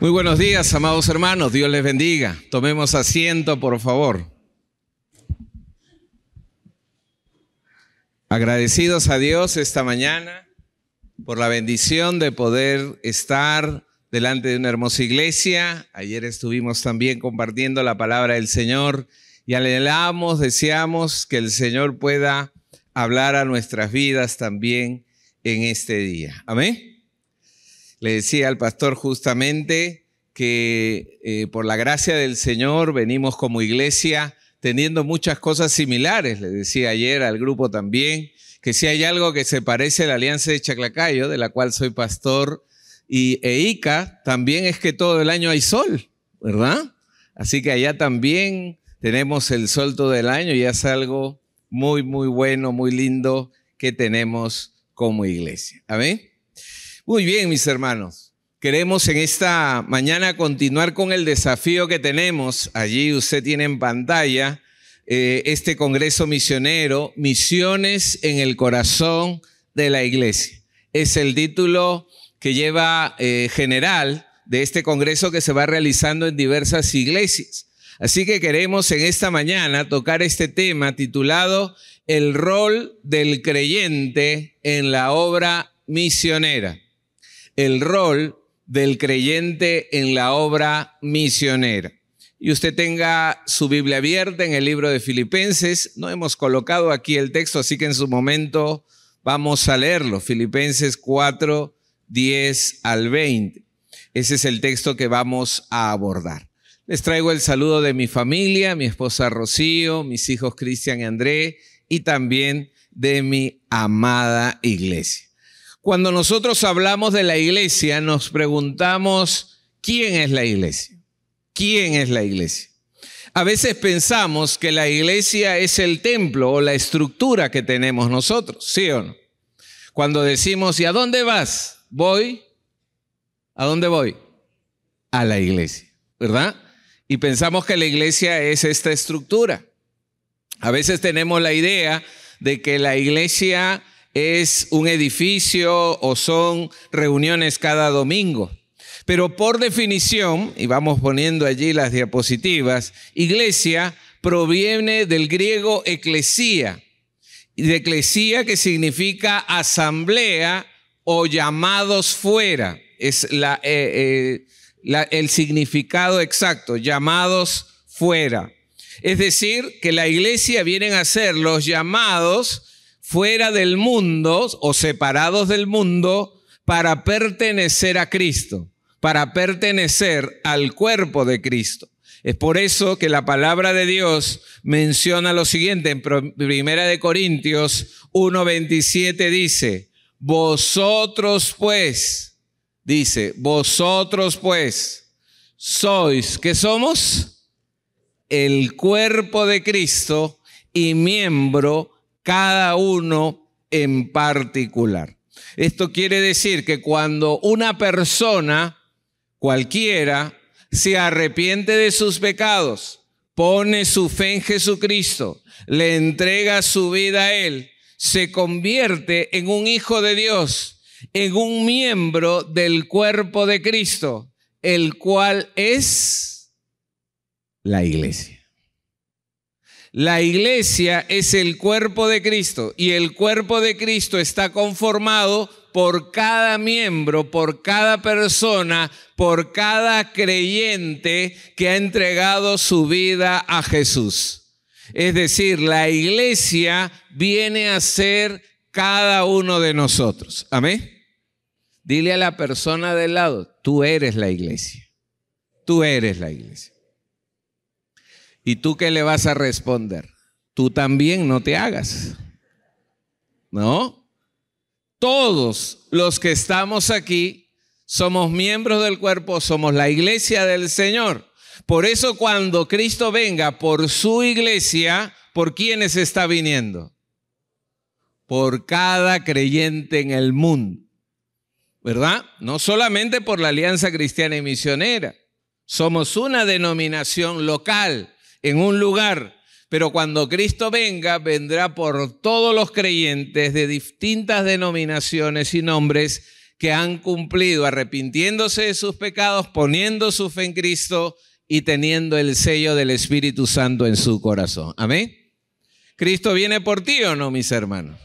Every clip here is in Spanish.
Muy buenos días, amados hermanos. Dios les bendiga. Tomemos asiento, por favor. Agradecidos a Dios esta mañana por la bendición de poder estar delante de una hermosa iglesia. Ayer estuvimos también compartiendo la palabra del Señor y anhelamos, deseamos que el Señor pueda hablar a nuestras vidas también en este día. Amén. Le decía al pastor justamente que por la gracia del Señor venimos como iglesia teniendo muchas cosas similares. Le decía ayer al grupo también que si hay algo que se parece a la Alianza de Chaclacayo, de la cual soy pastor, y Ica, también es que todo el año hay sol, ¿verdad? Así que allá también tenemos el sol todo el año y es algo muy, muy bueno, muy lindo que tenemos como iglesia. ¿Amén? Muy bien, mis hermanos. Queremos en esta mañana continuar con el desafío que tenemos. Allí usted tiene en pantalla este congreso misionero, Misiones en el Corazón de la Iglesia. Es el título que lleva general de este congreso que se va realizando en diversas iglesias. Así que queremos en esta mañana tocar este tema titulado El rol del creyente en la obra misionera. El rol del creyente en la obra misionera. Y usted tenga su Biblia abierta en el libro de Filipenses. No hemos colocado aquí el texto, así que en su momento vamos a leerlo. Filipenses 4, 10 al 20. Ese es el texto que vamos a abordar. Les traigo el saludo de mi familia, mi esposa Rocío, mis hijos Cristian y André, y también de mi amada iglesia. Cuando nosotros hablamos de la iglesia, nos preguntamos, ¿quién es la iglesia? ¿Quién es la iglesia? A veces pensamos que la iglesia es el templo o la estructura que tenemos nosotros, ¿sí o no? Cuando decimos, ¿y a dónde vas? Voy. ¿A dónde voy? A la iglesia, ¿verdad? Y pensamos que la iglesia es esta estructura. A veces tenemos la idea de que la iglesia es un edificio o son reuniones cada domingo. Pero por definición, y vamos poniendo allí las diapositivas, iglesia proviene del griego eclesía, y de eclesía que significa asamblea o llamados fuera. Es el significado exacto, llamados fuera. Es decir, que la iglesia vienen a ser los llamados fuera del mundo o separados del mundo para pertenecer a Cristo, para pertenecer al cuerpo de Cristo. Es por eso que la palabra de Dios menciona lo siguiente en 1 Corintios 1:27 dice, vosotros pues, sois, ¿qué somos? El cuerpo de Cristo y miembro cada uno en particular. Esto quiere decir que cuando una persona cualquiera se arrepiente de sus pecados, pone su fe en Jesucristo, le entrega su vida a Él, se convierte en un hijo de Dios, en un miembro del cuerpo de Cristo, el cual es la iglesia. La iglesia es el cuerpo de Cristo y el cuerpo de Cristo está conformado por cada miembro, por cada persona, por cada creyente que ha entregado su vida a Jesús. Es decir, la iglesia viene a ser cada uno de nosotros. Amén. Dile a la persona del lado, tú eres la iglesia. Tú eres la iglesia. ¿Y tú qué le vas a responder? Tú también no te hagas. ¿No? Todos los que estamos aquí somos miembros del cuerpo, somos la iglesia del Señor. Por eso cuando Cristo venga por su iglesia, ¿por quiénes está viniendo? Por cada creyente en el mundo, ¿verdad? No solamente por la Alianza Cristiana y Misionera. Somos una denominación local en un lugar, pero cuando Cristo venga, vendrá por todos los creyentes de distintas denominaciones y nombres que han cumplido arrepintiéndose de sus pecados, poniendo su fe en Cristo y teniendo el sello del Espíritu Santo en su corazón. Amén. ¿Cristo viene por ti o no, mis hermanos?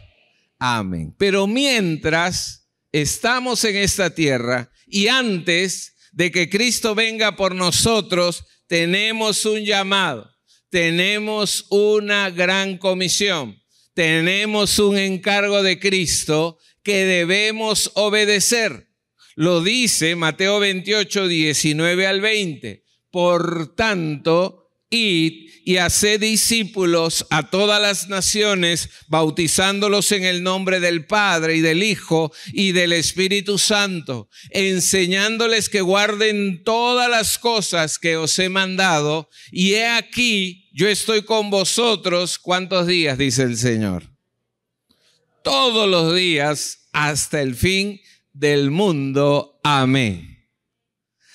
Amén. Pero mientras estamos en esta tierra y antes de que Cristo venga por nosotros, tenemos un llamado, tenemos una gran comisión, tenemos un encargo de Cristo que debemos obedecer. Lo dice Mateo 28, 19 al 20. Por tanto, id y haced discípulos a todas las naciones, bautizándolos en el nombre del Padre y del Hijo y del Espíritu Santo, enseñándoles que guarden todas las cosas que os he mandado. Y he aquí, yo estoy con vosotros, ¿cuántos días? Dice el Señor. Todos los días hasta el fin del mundo. Amén.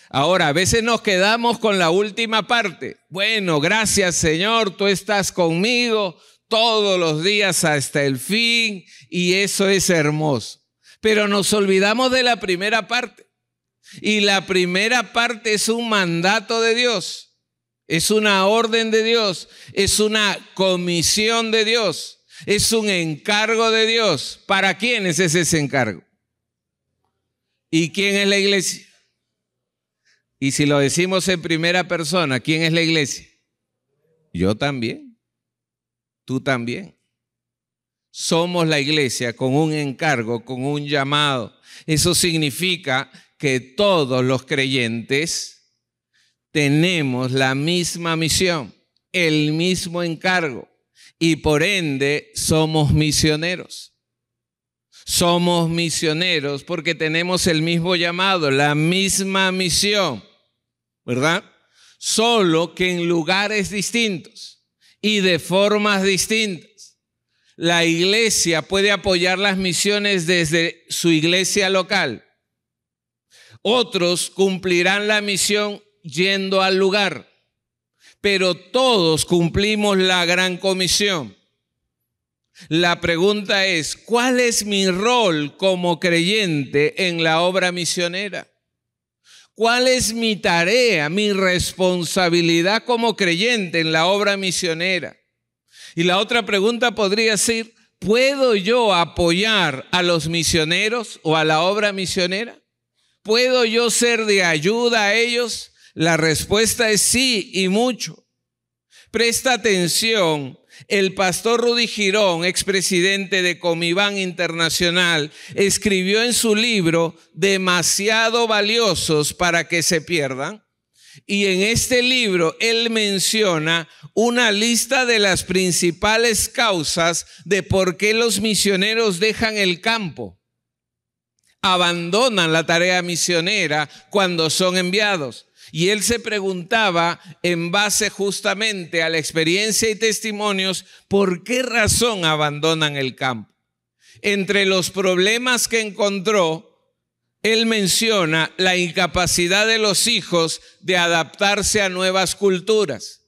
Ahora, a veces nos quedamos con la última parte. Bueno, gracias Señor, tú estás conmigo todos los días hasta el fin y eso es hermoso. Pero nos olvidamos de la primera parte. Y la primera parte es un mandato de Dios, es una orden de Dios, es una comisión de Dios, es un encargo de Dios. ¿Para quién es ese encargo? ¿Y quién es la iglesia? Y si lo decimos en primera persona, ¿quién es la iglesia? Yo también. Tú también. Somos la iglesia con un encargo, con un llamado. Eso significa que todos los creyentes tenemos la misma misión, el mismo encargo y por ende somos misioneros. Somos misioneros porque tenemos el mismo llamado, la misma misión, ¿verdad? Solo que en lugares distintos y de formas distintas. La iglesia puede apoyar las misiones desde su iglesia local. Otros cumplirán la misión yendo al lugar, pero todos cumplimos la gran comisión. La pregunta es, ¿cuál es mi rol como creyente en la obra misionera? ¿Cuál es mi tarea, mi responsabilidad como creyente en la obra misionera? Y la otra pregunta podría ser, ¿puedo yo apoyar a los misioneros o a la obra misionera? ¿Puedo yo ser de ayuda a ellos? La respuesta es sí y mucho. Presta atención. El pastor Rudy Girón, expresidente de Comibán Internacional, escribió en su libro Demasiado valiosos para que se pierdan. Y en este libro él menciona una lista de las principales causas de por qué los misioneros dejan el campo, abandonan la tarea misionera cuando son enviados. Y él se preguntaba, en base justamente a la experiencia y testimonios, ¿por qué razón abandonan el campo? Entre los problemas que encontró, él menciona la incapacidad de los hijos de adaptarse a nuevas culturas.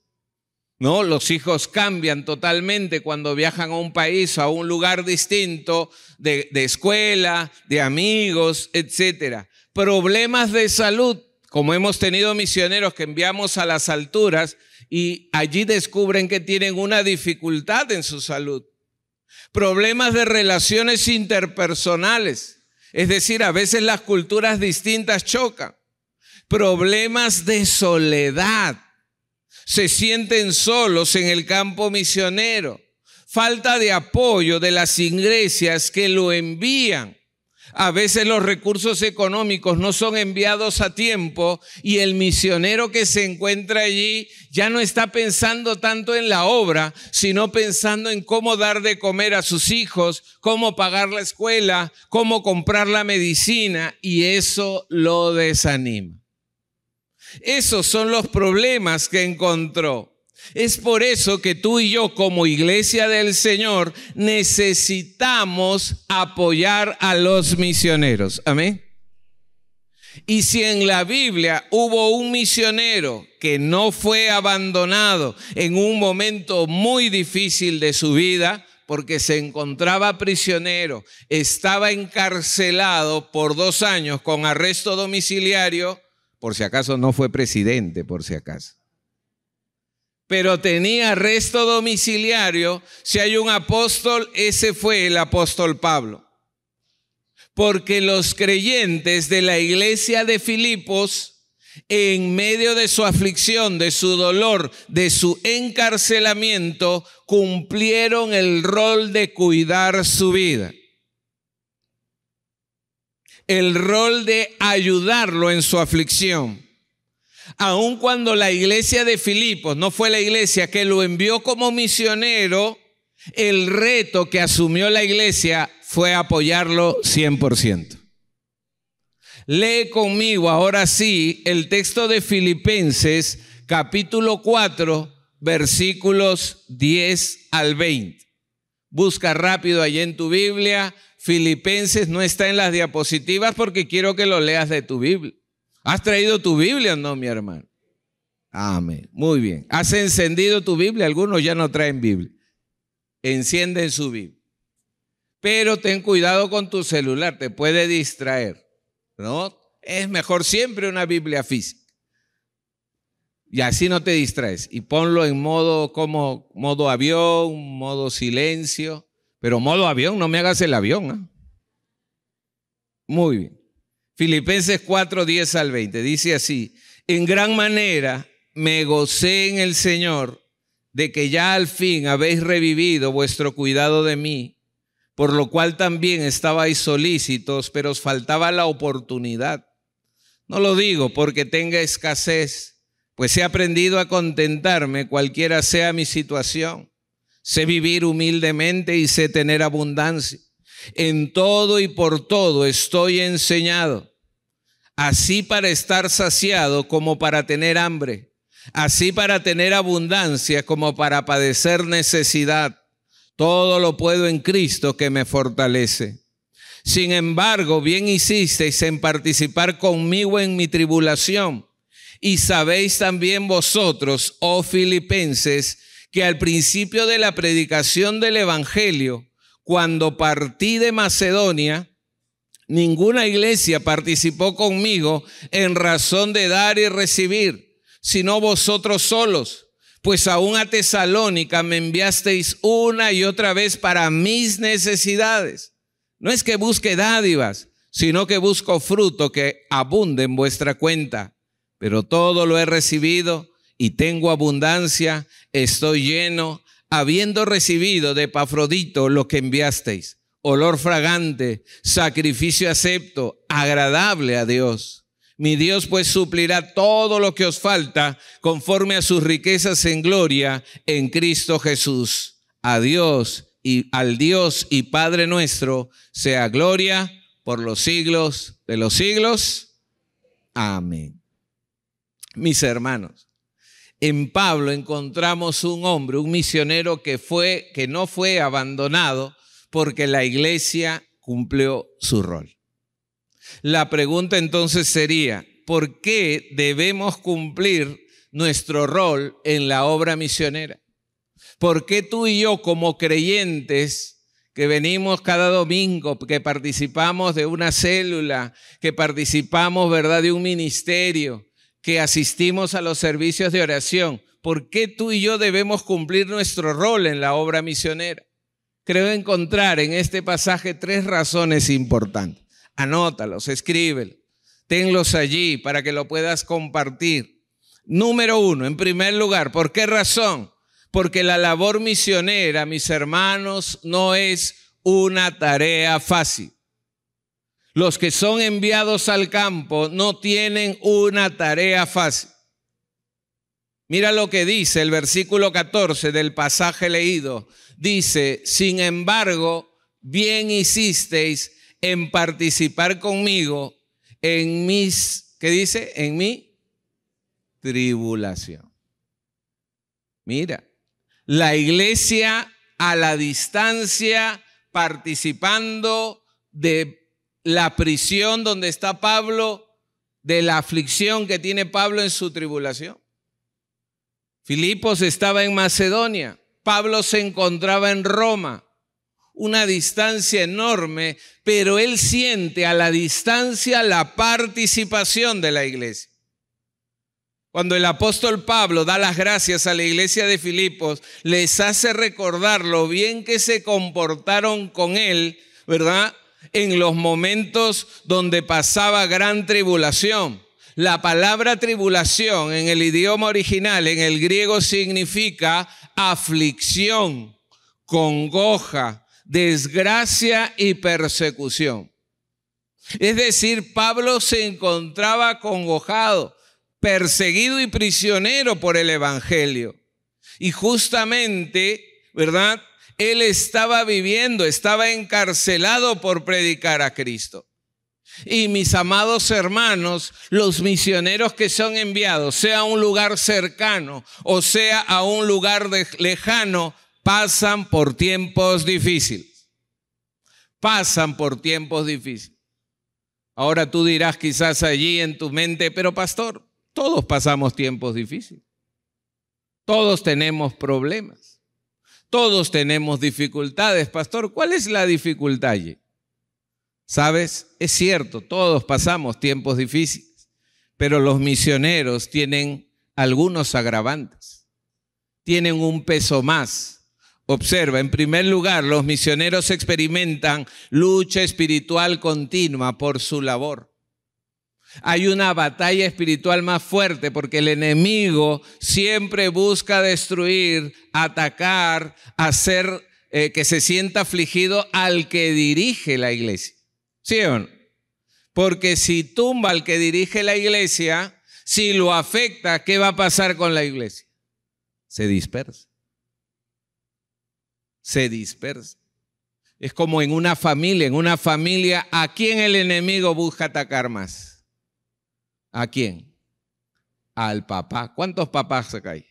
¿No? Los hijos cambian totalmente cuando viajan a un país o a un lugar distinto, de escuela, de amigos, etc. Problemas de salud. Como hemos tenido misioneros que enviamos a las alturas y allí descubren que tienen una dificultad en su salud. Problemas de relaciones interpersonales, es decir, a veces las culturas distintas chocan. Problemas de soledad, se sienten solos en el campo misionero. Falta de apoyo de las iglesias que lo envían. A veces los recursos económicos no son enviados a tiempo y el misionero que se encuentra allí ya no está pensando tanto en la obra, sino pensando en cómo dar de comer a sus hijos, cómo pagar la escuela, cómo comprar la medicina, y eso lo desanima. Esos son los problemas que encontró. Es por eso que tú y yo como iglesia del Señor necesitamos apoyar a los misioneros. Amén. Y si en la Biblia hubo un misionero que no fue abandonado en un momento muy difícil de su vida, porque se encontraba prisionero, estaba encarcelado por 2 años con arresto domiciliario, por si acaso no fue presidente, por si acaso. Pero tenía arresto domiciliario. Si hay un apóstol, ese fue el apóstol Pablo. Porque los creyentes de la iglesia de Filipos, en medio de su aflicción, de su dolor, de su encarcelamiento, cumplieron el rol de cuidar su vida. El rol de ayudarlo en su aflicción. Aun cuando la iglesia de Filipos no fue la iglesia que lo envió como misionero, el reto que asumió la iglesia fue apoyarlo 100%. Lee conmigo ahora sí el texto de Filipenses capítulo 4 versículos 10 al 20. Busca rápido allí en tu Biblia. Filipenses no está en las diapositivas porque quiero que lo leas de tu Biblia. ¿Has traído tu Biblia o no, mi hermano? Amén. Muy bien. ¿Has encendido tu Biblia? Algunos ya no traen Biblia. Encienden su Biblia. Pero ten cuidado con tu celular, te puede distraer, ¿no? Es mejor siempre una Biblia física. Y así no te distraes. Y ponlo en modo avión, modo silencio. Pero modo avión, no me hagas el avión, ¿eh? Muy bien. Filipenses 4, 10 al 20. Dice así: en gran manera me gocé en el Señor de que ya al fin habéis revivido vuestro cuidado de mí, por lo cual también estabais solícitos, pero os faltaba la oportunidad. No lo digo porque tenga escasez, pues he aprendido a contentarme cualquiera sea mi situación. Sé vivir humildemente y sé tener abundancia. En todo y por todo estoy enseñado, así para estar saciado como para tener hambre, así para tener abundancia como para padecer necesidad. Todo lo puedo en Cristo que me fortalece. Sin embargo, bien hicisteis en participar conmigo en mi tribulación. Y sabéis también vosotros, oh Filipenses, que al principio de la predicación del Evangelio, cuando partí de Macedonia, ninguna iglesia participó conmigo en razón de dar y recibir, sino vosotros solos. Pues aún a Tesalónica me enviasteis una y otra vez para mis necesidades. No es que busque dádivas, sino que busco fruto que abunde en vuestra cuenta. Pero todo lo he recibido y tengo abundancia, estoy lleno, habiendo recibido de Epafrodito lo que enviasteis, olor fragante, sacrificio acepto, agradable a Dios. Mi Dios pues suplirá todo lo que os falta conforme a sus riquezas en gloria en Cristo Jesús. A Dios y al Dios y Padre nuestro sea gloria por los siglos de los siglos. Amén. Mis hermanos, en Pablo encontramos un hombre, un misionero que no fue abandonado porque la iglesia cumplió su rol. La pregunta entonces sería, ¿por qué debemos cumplir nuestro rol en la obra misionera? ¿Por qué tú y yo como creyentes que venimos cada domingo, que participamos de una célula, que participamos, ¿verdad?, de un ministerio, que asistimos a los servicios de oración, ¿por qué tú y yo debemos cumplir nuestro rol en la obra misionera? Creo encontrar en este pasaje 3 razones importantes. Anótalos, escríbelos, tenlos allí para que lo puedas compartir. Número 1, en primer lugar, ¿por qué razón? Porque la labor misionera, mis hermanos, no es una tarea fácil. Los que son enviados al campo no tienen una tarea fácil. Mira lo que dice el versículo 14 del pasaje leído. Dice, sin embargo, bien hicisteis en participar conmigo en mis, ¿qué dice? En mi tribulación. Mira, la iglesia a la distancia participando de la prisión donde está Pablo, de la aflicción que tiene Pablo en su tribulación. Filipos estaba en Macedonia, Pablo se encontraba en Roma. una distancia enorme, pero él siente a la distancia la participación de la iglesia. Cuando el apóstol Pablo da las gracias a la iglesia de Filipos, les hace recordar lo bien que se comportaron con él, ¿verdad?, en los momentos donde pasaba gran tribulación. La palabra tribulación en el idioma original, en el griego, significa aflicción, congoja, desgracia y persecución. Es decir, Pablo se encontraba acongojado, perseguido y prisionero por el evangelio. Y justamente, ¿verdad?, él estaba estaba encarcelado por predicar a Cristo. Y mis amados hermanos, los misioneros que son enviados, sea a un lugar cercano o sea a un lugar lejano, pasan por tiempos difíciles. Pasan por tiempos difíciles. Ahora tú dirás quizás allí en tu mente, pero pastor, todos pasamos tiempos difíciles. Todos tenemos problemas. Todos tenemos dificultades. Pastor, ¿cuál es la dificultad allí? ¿Sabes? Es cierto, todos pasamos tiempos difíciles, pero los misioneros tienen algunos agravantes. Tienen un peso más. Observa, en primer lugar, los misioneros experimentan lucha espiritual continua por su labor. Hay una batalla espiritual más fuerte porque el enemigo siempre busca destruir, atacar, hacer que se sienta afligido al que dirige la iglesia. ¿Sí o no? Porque si tumba al que dirige la iglesia, si lo afecta, ¿qué va a pasar con la iglesia? Se dispersa. Se dispersa. Es como en una familia, ¿a quién el enemigo busca atacar más? ¿A quién? Al papá. ¿Cuántos papás acá hay?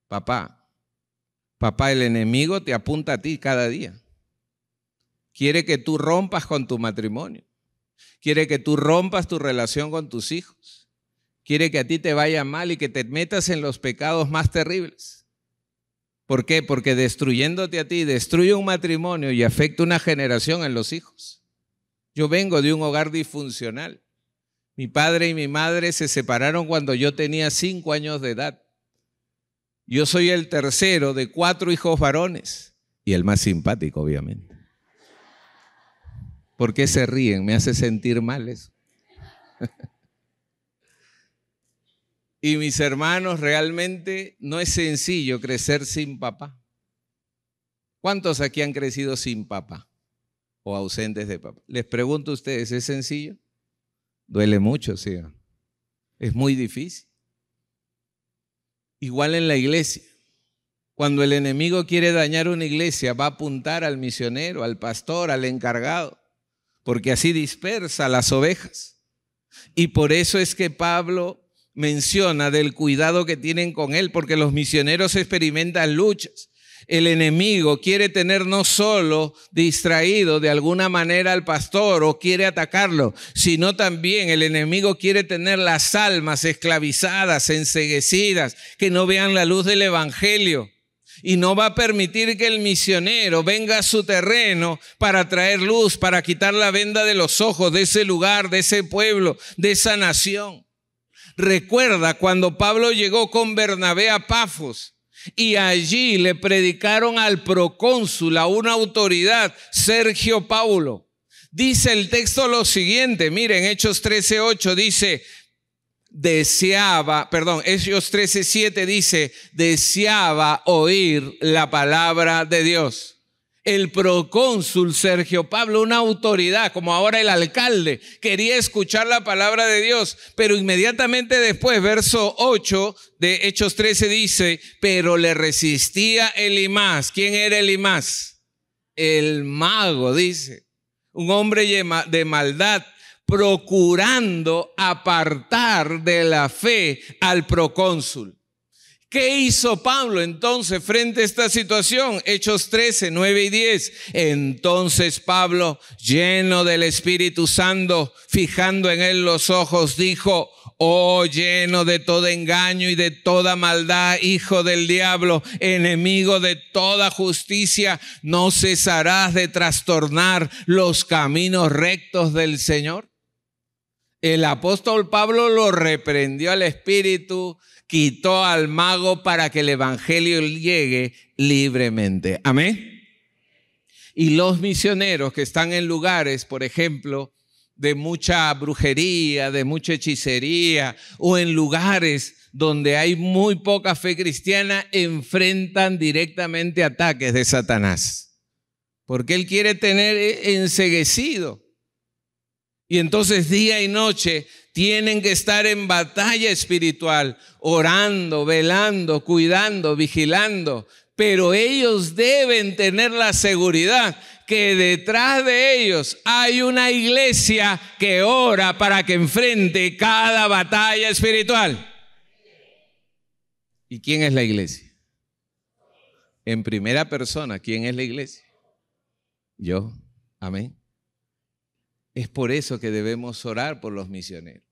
Papá, el enemigo te apunta a ti cada día. Quiere que tú rompas con tu matrimonio. Quiere que tú rompas tu relación con tus hijos. Quiere que a ti te vaya mal y que te metas en los pecados más terribles. ¿Por qué? Porque destruyéndote a ti, destruye un matrimonio y afecta una generación en los hijos. Yo vengo de un hogar disfuncional. Mi padre y mi madre se separaron cuando yo tenía 5 años de edad. Yo soy el tercero de 4 hijos varones y el más simpático, obviamente. ¿Por qué se ríen? Me hace sentir mal eso. Y mis hermanos, realmente no es sencillo crecer sin papá. ¿Cuántos aquí han crecido sin papá o ausentes de papá? Les pregunto a ustedes, ¿es sencillo? Duele mucho, sí. Es muy difícil. Igual en la iglesia. Cuando el enemigo quiere dañar una iglesia, va a apuntar al misionero, al pastor, al encargado, porque así dispersa las ovejas. Y por eso es que Pablo menciona del cuidado que tienen con él, porque los misioneros experimentan luchas. El enemigo quiere tener no solo distraído de alguna manera al pastor o quiere atacarlo, sino también el enemigo quiere tener las almas esclavizadas, enceguecidas, que no vean la luz del evangelio. Y no va a permitir que el misionero venga a su terreno para traer luz, para quitar la venda de los ojos de ese lugar, de ese pueblo, de esa nación. Recuerda cuando Pablo llegó con Bernabé a Pafos y allí le predicaron al procónsul, a una autoridad, Sergio Paulo. Dice el texto lo siguiente, miren, Hechos 13:8 dice, Hechos 13:7 dice, deseaba oír la palabra de Dios. El procónsul Sergio Pablo, una autoridad, como ahora el alcalde, quería escuchar la palabra de Dios, pero inmediatamente después, verso 8 de Hechos 13 dice, pero le resistía Elimás. ¿Quién era Elimás? El mago, dice, un hombre de maldad, procurando apartar de la fe al procónsul. ¿Qué hizo Pablo entonces frente a esta situación? Hechos 13, 9 y 10. Entonces Pablo, lleno del Espíritu Santo, fijando en él los ojos, dijo, Oh, lleno de todo engaño y de toda maldad, hijo del diablo, enemigo de toda justicia, ¿no cesarás de trastornar los caminos rectos del Señor? El apóstol Pablo lo reprendió al espíritu, quitó al mago para que el evangelio llegue libremente. Amén. Y los misioneros que están en lugares, por ejemplo, de mucha brujería, de mucha hechicería, o en lugares donde hay muy poca fe cristiana, enfrentan directamente ataques de Satanás. Porque él quiere tener enceguecido. Y entonces día y noche tienen que estar en batalla espiritual, orando, velando, cuidando, vigilando. Pero ellos deben tener la seguridad que detrás de ellos hay una iglesia que ora para que enfrente cada batalla espiritual. ¿Y quién es la iglesia? En primera persona, ¿quién es la iglesia? Yo. Amén. Es por eso que debemos orar por los misioneros.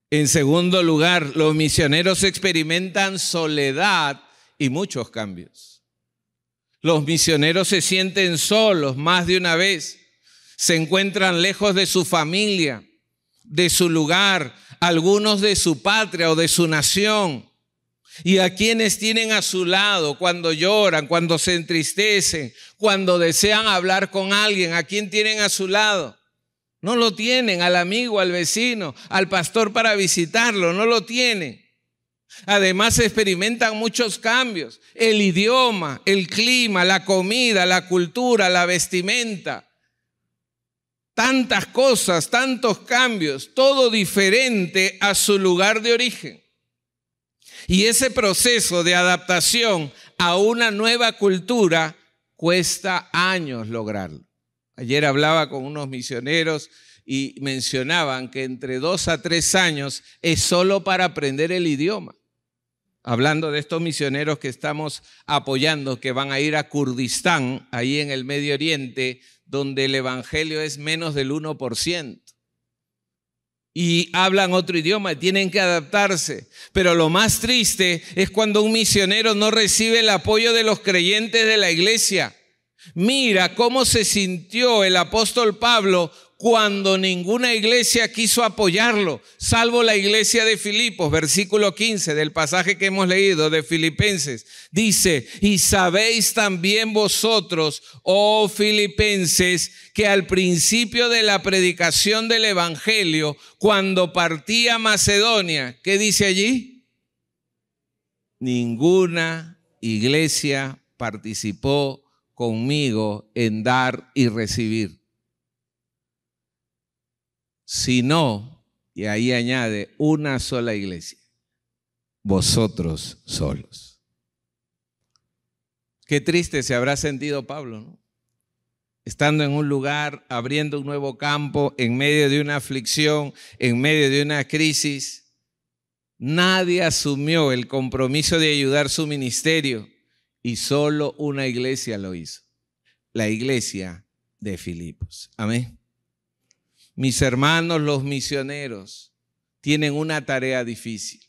En segundo lugar, los misioneros experimentan soledad y muchos cambios. Los misioneros se sienten solos más de una vez. Se encuentran lejos de su familia, de su lugar, algunos de su patria o de su nación. Y a quienes tienen a su lado cuando lloran, cuando se entristecen, cuando desean hablar con alguien, ¿a quién tienen a su lado? No lo tienen, al amigo, al vecino, al pastor para visitarlo, no lo tienen. Además experimentan muchos cambios, el idioma, el clima, la comida, la cultura, la vestimenta. Tantas cosas, tantos cambios, todo diferente a su lugar de origen. Y ese proceso de adaptación a una nueva cultura cuesta años lograrlo. Ayer hablaba con unos misioneros y mencionaban que entre 2 a 3 años es solo para aprender el idioma. Hablando de estos misioneros que estamos apoyando, que van a ir a Kurdistán, ahí en el Medio Oriente, donde el evangelio es menos del 1%. Y hablan otro idioma y tienen que adaptarse. Pero lo más triste es cuando un misionero no recibe el apoyo de los creyentes de la iglesia. Mira cómo se sintió el apóstol Pablo cuando ninguna iglesia quiso apoyarlo, salvo la iglesia de Filipos, versículo 15 del pasaje que hemos leído de Filipenses. Dice, y sabéis también vosotros, oh filipenses, que al principio de la predicación del evangelio, cuando partí a Macedonia, ¿qué dice allí? Ninguna iglesia participó conmigo en dar y recibir. Sino, y ahí añade, una sola iglesia, vosotros solos. Qué triste se habrá sentido Pablo, ¿no? Estando en un lugar, abriendo un nuevo campo, en medio de una aflicción, en medio de una crisis. Nadie asumió el compromiso de ayudar su ministerio y solo una iglesia lo hizo, la iglesia de Filipos. Amén. Mis hermanos, los misioneros, tienen una tarea difícil.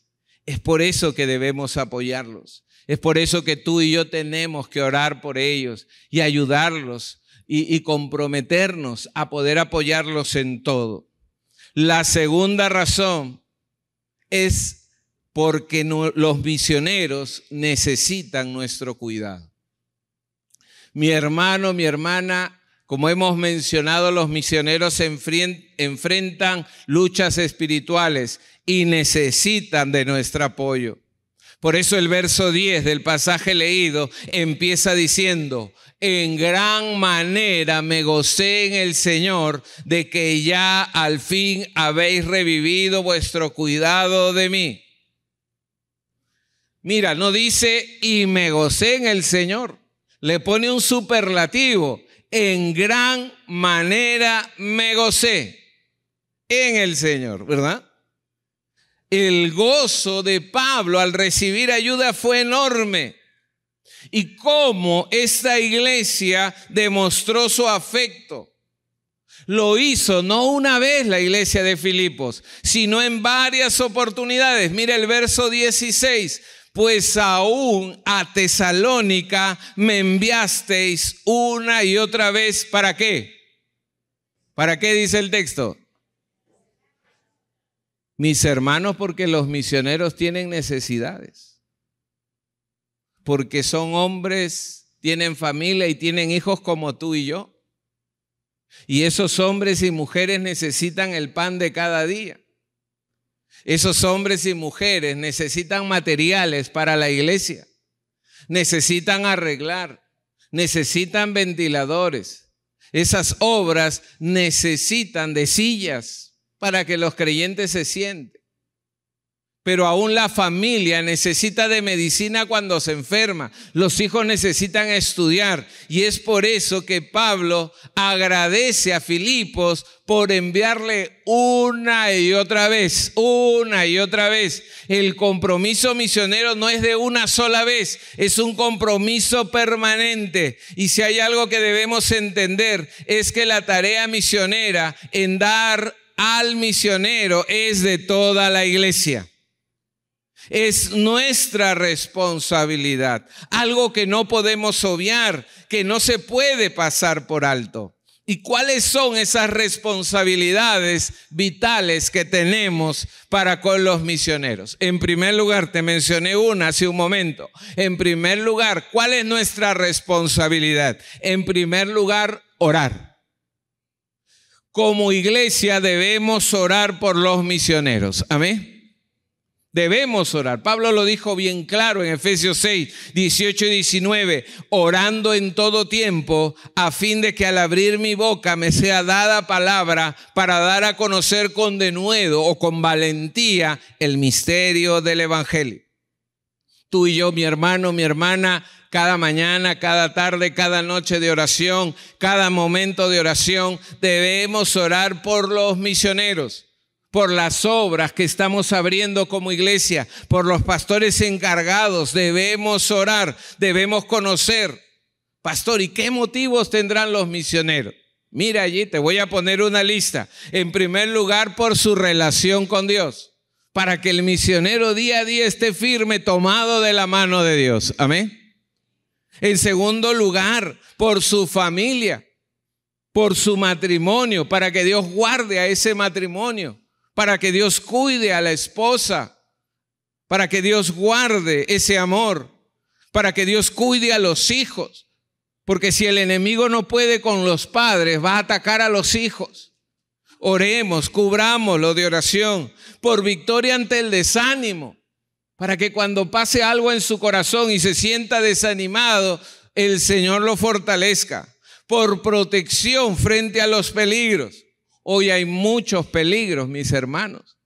Es por eso que debemos apoyarlos. Es por eso que tú y yo tenemos que orar por ellos y ayudarlos y comprometernos a poder apoyarlos en todo. La segunda razón es porque los misioneros necesitan nuestro cuidado. Mi hermano, mi hermana, como hemos mencionado, los misioneros enfrentan luchas espirituales y necesitan de nuestro apoyo. Por eso el verso 10 del pasaje leído empieza diciendo, en gran manera me gocé en el Señor de que ya al fin habéis revivido vuestro cuidado de mí. Mira, no dice y me gocé en el Señor, le pone un superlativo. En gran manera me gocé en el Señor, ¿verdad? El gozo de Pablo al recibir ayuda fue enorme. Y cómo esta iglesia demostró su afecto. Lo hizo no una vez la iglesia de Filipos, sino en varias oportunidades. Mira el verso 16. Pues aún a Tesalónica me enviasteis una y otra vez. ¿Para qué? ¿Para qué dice el texto? Mis hermanos, porque los misioneros tienen necesidades. Porque son hombres, tienen familia y tienen hijos como tú y yo. Y esos hombres y mujeres necesitan el pan de cada día. Esos hombres y mujeres necesitan materiales para la iglesia. Necesitan arreglar, necesitan ventiladores. Esas obras necesitan de sillas para que los creyentes se sienten. Pero aún la familia necesita de medicina cuando se enferma. Los hijos necesitan estudiar. Y es por eso que Pablo agradece a Filipos por enviarle una y otra vez. El compromiso misionero no es de una sola vez, es un compromiso permanente. Y si hay algo que debemos entender es que la tarea misionera en dar al misionero es de toda la iglesia. Es nuestra responsabilidad, algo que no podemos obviar, que no se puede pasar por alto. ¿Y cuáles son esas responsabilidades vitales que tenemos para con los misioneros? En primer lugar, te mencioné una hace un momento. En primer lugar, ¿cuál es nuestra responsabilidad? En primer lugar, orar. Como iglesia debemos orar por los misioneros. Amén. Debemos orar. Pablo lo dijo bien claro en Efesios 6, 18 y 19, orando en todo tiempo, a fin de que al abrir mi boca me sea dada palabra para dar a conocer con denuedo o con valentía el misterio del evangelio. Tú y yo, mi hermano, mi hermana, cada mañana, cada tarde, cada noche de oración, cada momento de oración, debemos orar por los misioneros. Por las obras que estamos abriendo como iglesia, por los pastores encargados, debemos orar, debemos conocer. Pastor, ¿y qué motivos tendrán los misioneros? Mira allí, te voy a poner una lista. En primer lugar, por su relación con Dios, para que el misionero día a día esté firme, tomado de la mano de Dios. Amén. En segundo lugar, por su familia, por su matrimonio, para que Dios guarde a ese matrimonio. Para que Dios cuide a la esposa, para que Dios guarde ese amor, para que Dios cuide a los hijos. Porque si el enemigo no puede con los padres, va a atacar a los hijos. Oremos, cubrámoslo de oración, por victoria ante el desánimo, para que cuando pase algo en su corazón y se sienta desanimado, el Señor lo fortalezca. Por protección frente a los peligros. Hoy hay muchos peligros, mis hermanos.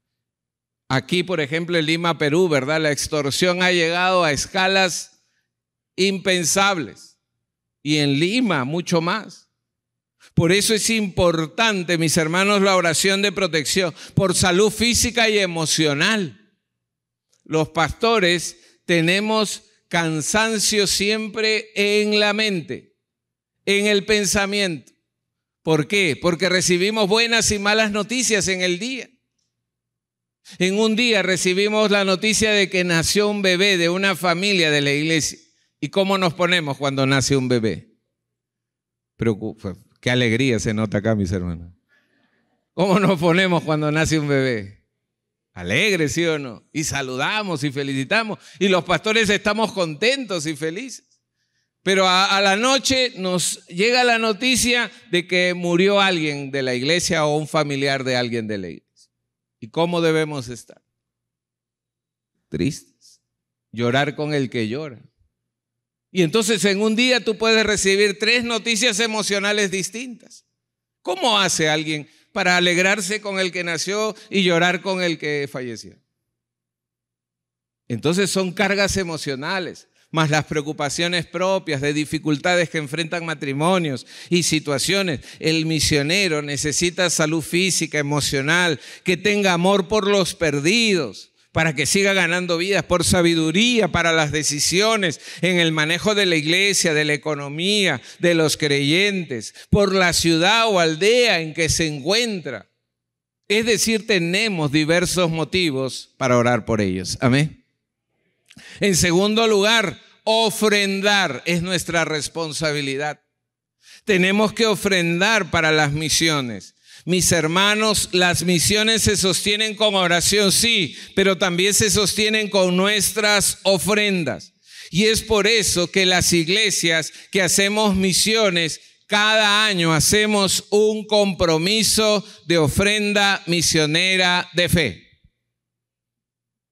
Aquí, por ejemplo, en Lima, Perú, ¿verdad? La extorsión ha llegado a escalas impensables. Y en Lima, mucho más. Por eso es importante, mis hermanos, la oración de protección por salud física y emocional. Los pastores tenemos cansancio siempre en la mente, en el pensamiento. ¿Por qué? Porque recibimos buenas y malas noticias en el día. En un día recibimos la noticia de que nació un bebé de una familia de la iglesia. ¿Y cómo nos ponemos cuando nace un bebé? Qué alegría se nota acá, mis hermanos. ¿Cómo nos ponemos cuando nace un bebé? Alegres, ¿sí o no? Y saludamos y felicitamos. Y los pastores estamos contentos y felices. Pero a la noche nos llega la noticia de que murió alguien de la iglesia o un familiar de alguien de la iglesia. ¿Y cómo debemos estar? Tristes. Llorar con el que llora. Y entonces en un día tú puedes recibir 3 noticias emocionales distintas. ¿Cómo hace alguien para alegrarse con el que nació y llorar con el que falleció? Entonces son cargas emocionales, más las preocupaciones propias de dificultades que enfrentan matrimonios y situaciones. El misionero necesita salud física, emocional, que tenga amor por los perdidos, para que siga ganando vidas, por sabiduría para las decisiones en el manejo de la iglesia, de la economía, de los creyentes, por la ciudad o aldea en que se encuentra. Es decir, tenemos diversos motivos para orar por ellos. Amén. En segundo lugar, ofrendar es nuestra responsabilidad. Tenemos que ofrendar para las misiones. Mis hermanos, las misiones se sostienen con oración, sí, pero también se sostienen con nuestras ofrendas. Y es por eso que las iglesias que hacemos misiones, cada año hacemos un compromiso de ofrenda misionera de fe.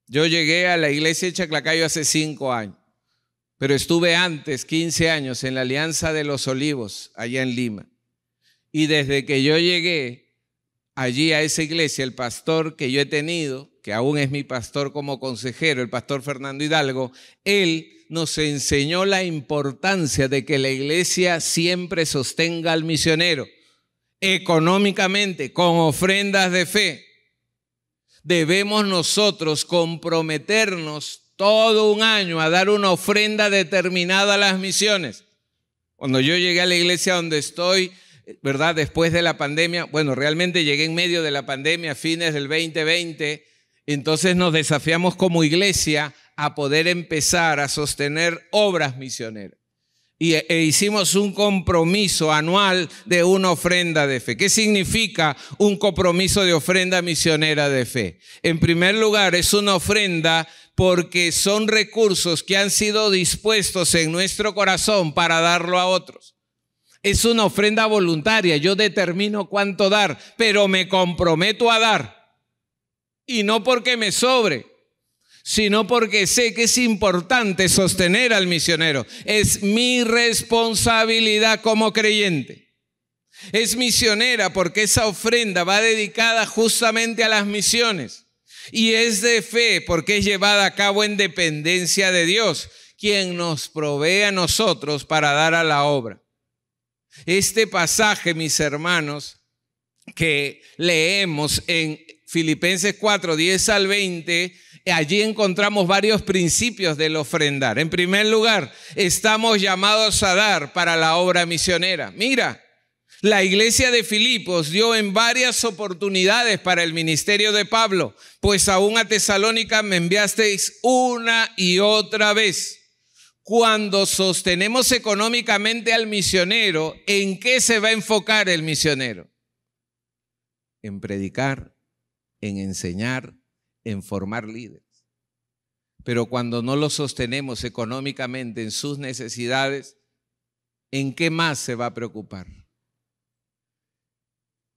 Yo llegué a la iglesia de Chaclacayo hace 5 años, pero estuve antes, 15 años, en la Alianza de los Olivos, allá en Lima. Y desde que yo llegué allí a esa iglesia, el pastor que yo he tenido, que aún es mi pastor como consejero, el pastor Fernando Hidalgo, él nos enseñó la importancia de que la iglesia siempre sostenga al misionero económicamente, con ofrendas de fe. Debemos nosotros comprometernos todo un año a dar una ofrenda determinada a las misiones. Cuando yo llegué a la iglesia donde estoy, ¿verdad? Después de la pandemia, bueno, realmente llegué en medio de la pandemia, a fines del 2020, entonces nos desafiamos como iglesia a poder empezar a sostener obras misioneras. E hicimos un compromiso anual de una ofrenda de fe. ¿Qué significa un compromiso de ofrenda misionera de fe? En primer lugar, es una ofrenda porque son recursos que han sido dispuestos en nuestro corazón para darlo a otros. Es una ofrenda voluntaria. Yo determino cuánto dar, pero me comprometo a dar. Y no porque me sobre, sino porque sé que es importante sostener al misionero. Es mi responsabilidad como creyente. Es misionera porque esa ofrenda va dedicada justamente a las misiones. Y es de fe porque es llevada a cabo en dependencia de Dios, quien nos provee a nosotros para dar a la obra. Este pasaje, mis hermanos, que leemos en Filipenses 4, 10 al 20, allí encontramos varios principios del ofrendar. En primer lugar, estamos llamados a dar para la obra misionera. Mira, la iglesia de Filipos dio en varias oportunidades para el ministerio de Pablo, pues aún a Tesalónica me enviasteis una y otra vez. Cuando sostenemos económicamente al misionero, ¿en qué se va a enfocar el misionero? En predicar, en enseñar, en formar líderes. Pero cuando no lo sostenemos económicamente en sus necesidades, ¿en qué más se va a preocupar?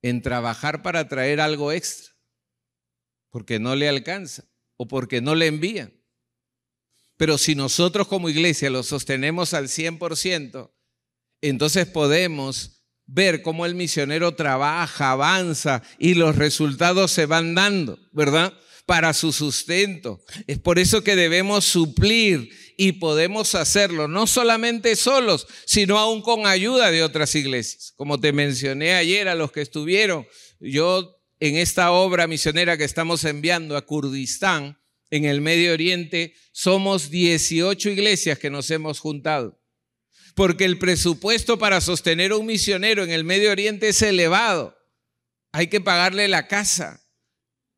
En trabajar para traer algo extra, porque no le alcanza o porque no le envían. Pero si nosotros como iglesia lo sostenemos al 100%, entonces podemos ver cómo el misionero trabaja, avanza y los resultados se van dando, ¿verdad? Para su sustento. Es por eso que debemos suplir y podemos hacerlo, no solamente solos, sino aún con ayuda de otras iglesias. Como te mencioné ayer a los que estuvieron, yo en esta obra misionera que estamos enviando a Kurdistán, en el Medio Oriente, somos 18 iglesias que nos hemos juntado. Porque el presupuesto para sostener a un misionero en el Medio Oriente es elevado. Hay que pagarle la casa,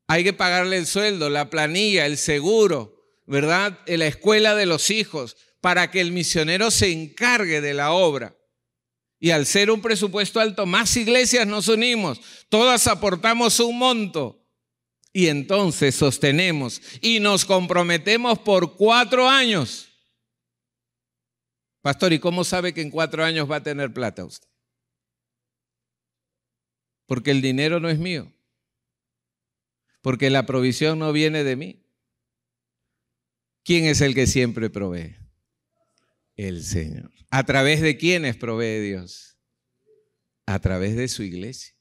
hay que pagarle el sueldo, la planilla, el seguro, ¿verdad? La escuela de los hijos, para que el misionero se encargue de la obra. Y al ser un presupuesto alto, más iglesias nos unimos, todas aportamos un monto. Y entonces sostenemos y nos comprometemos por 4 años. Pastor, ¿y cómo sabe que en 4 años va a tener plata usted? Porque el dinero no es mío. Porque la provisión no viene de mí. ¿Quién es el que siempre provee? El Señor. ¿A través de quiénes provee Dios? A través de su iglesia.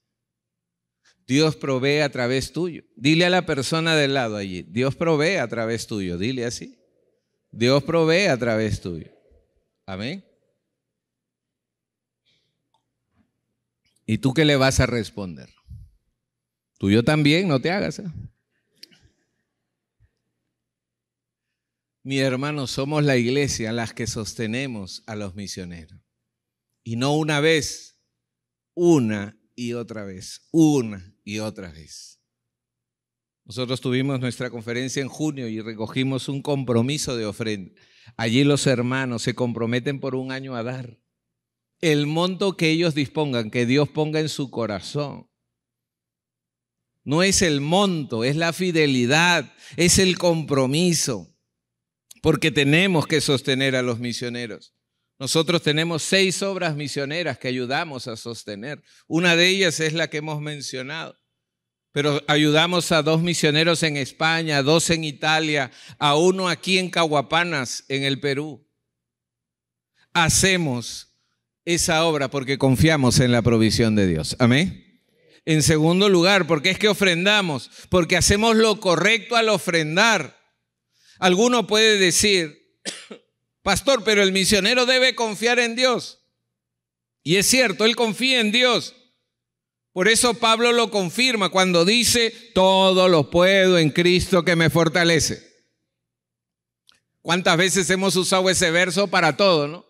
Dios provee a través tuyo. Dile a la persona del lado allí, Dios provee a través tuyo. Dile así. Dios provee a través tuyo. Amén. ¿Y tú qué le vas a responder? Tú yo también, no te hagas. Mi hermano, somos la iglesia las que sostenemos a los misioneros. Y no una vez, una y otra vez, una y otra vez. Nosotros tuvimos nuestra conferencia en junio y recogimos un compromiso de ofrenda. Allí los hermanos se comprometen por un año a dar el monto que ellos dispongan, que Dios ponga en su corazón. No es el monto, es la fidelidad, es el compromiso, porque tenemos que sostener a los misioneros. Nosotros tenemos 6 obras misioneras que ayudamos a sostener. Una de ellas es la que hemos mencionado. Pero ayudamos a 2 misioneros en España, a 2 en Italia, a 1 aquí en Cahuapanas, en el Perú. Hacemos esa obra porque confiamos en la provisión de Dios. Amén. En segundo lugar, ¿por qué es que ofrendamos? Porque hacemos lo correcto al ofrendar. Alguno puede decir, pastor, pero el misionero debe confiar en Dios. Y es cierto, él confía en Dios. Por eso Pablo lo confirma cuando dice, todo lo puedo en Cristo que me fortalece. ¿Cuántas veces hemos usado ese verso para todo, no?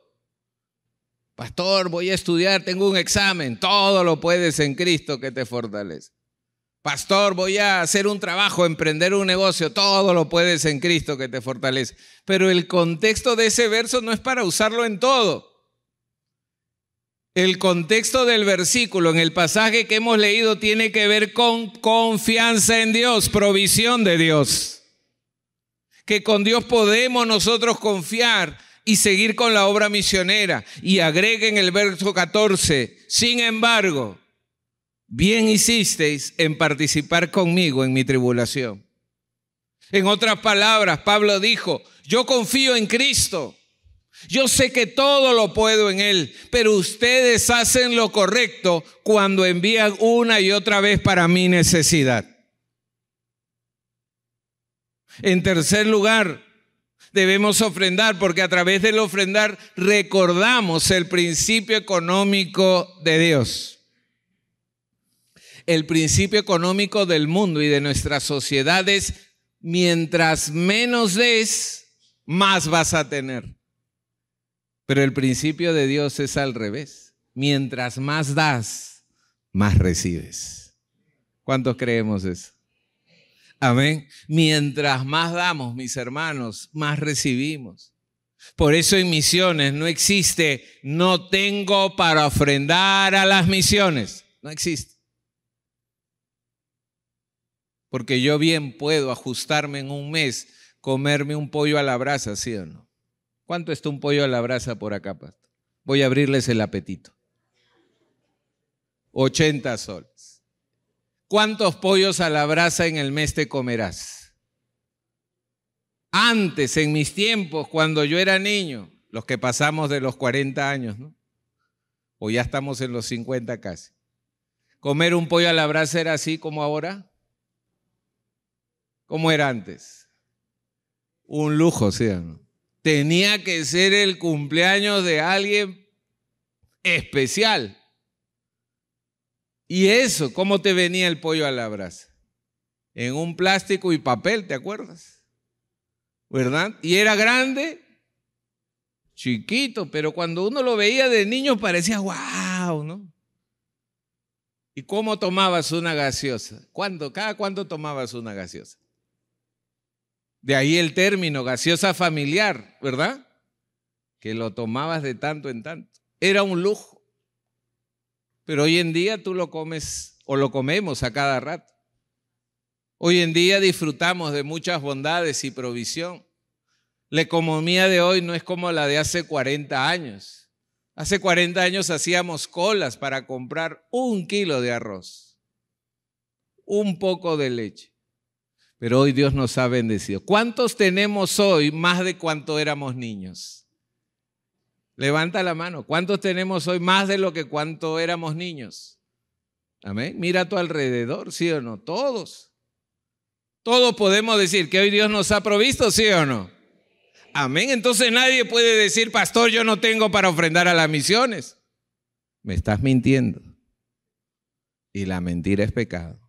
Pastor, voy a estudiar, tengo un examen, todo lo puedes en Cristo que te fortalece. Pastor, voy a hacer un trabajo, emprender un negocio, todo lo puedes en Cristo que te fortalece. Pero el contexto de ese verso no es para usarlo en todo. El contexto del versículo en el pasaje que hemos leído tiene que ver con confianza en Dios, provisión de Dios. Que con Dios podemos nosotros confiar y seguir con la obra misionera. Y agrega en el verso 14, sin embargo, bien hicisteis en participar conmigo en mi tribulación. En otras palabras, Pablo dijo, yo confío en Cristo. Yo sé que todo lo puedo en Él, pero ustedes hacen lo correcto cuando envían una y otra vez para mi necesidad. En tercer lugar, debemos ofrendar porque a través del ofrendar recordamos el principio económico de Dios. El principio económico del mundo y de nuestras sociedades, mientras menos des, más vas a tener. Pero el principio de Dios es al revés. Mientras más das, más recibes. ¿Cuántos creemos eso? Amén. Mientras más damos, mis hermanos, más recibimos. Por eso en misiones no existe, no tengo para ofrendar a las misiones. No existe. Porque yo bien puedo ajustarme en un mes, comerme un pollo a la brasa, ¿sí o no? ¿Cuánto está un pollo a la brasa por acá, pastor? Voy a abrirles el apetito. 80 soles. ¿Cuántos pollos a la brasa en el mes te comerás? Antes, en mis tiempos, cuando yo era niño, los que pasamos de los 40 años, ¿no? O ya estamos en los 50 casi. ¿Comer un pollo a la brasa era así como ahora? ¿Cómo era antes? Un lujo, ¿sí o no? Tenía que ser el cumpleaños de alguien especial. ¿Y eso? ¿Cómo te venía el pollo a la brasa? En un plástico y papel, ¿te acuerdas? ¿Verdad? Y era grande, chiquito, pero cuando uno lo veía de niño parecía wow, ¿no? ¿Y cómo tomabas una gaseosa? ¿Cada cuándo tomabas una gaseosa? De ahí el término gaseosa familiar, ¿verdad? Que lo tomabas de tanto en tanto. Era un lujo. Pero hoy en día tú lo comes o lo comemos a cada rato. Hoy en día disfrutamos de muchas bondades y provisión. La economía de hoy no es como la de hace 40 años. Hace 40 años hacíamos colas para comprar 1 kilo de arroz, un poco de leche. Pero hoy Dios nos ha bendecido. ¿Cuántos tenemos hoy más de cuánto éramos niños? Levanta la mano. ¿Cuántos tenemos hoy más de lo que cuánto éramos niños? Amén. Mira a tu alrededor, ¿sí o no? Todos. Todos podemos decir que hoy Dios nos ha provisto, ¿sí o no? Amén. Entonces nadie puede decir, pastor, yo no tengo para ofrendar a las misiones. Me estás mintiendo. Y la mentira es pecado.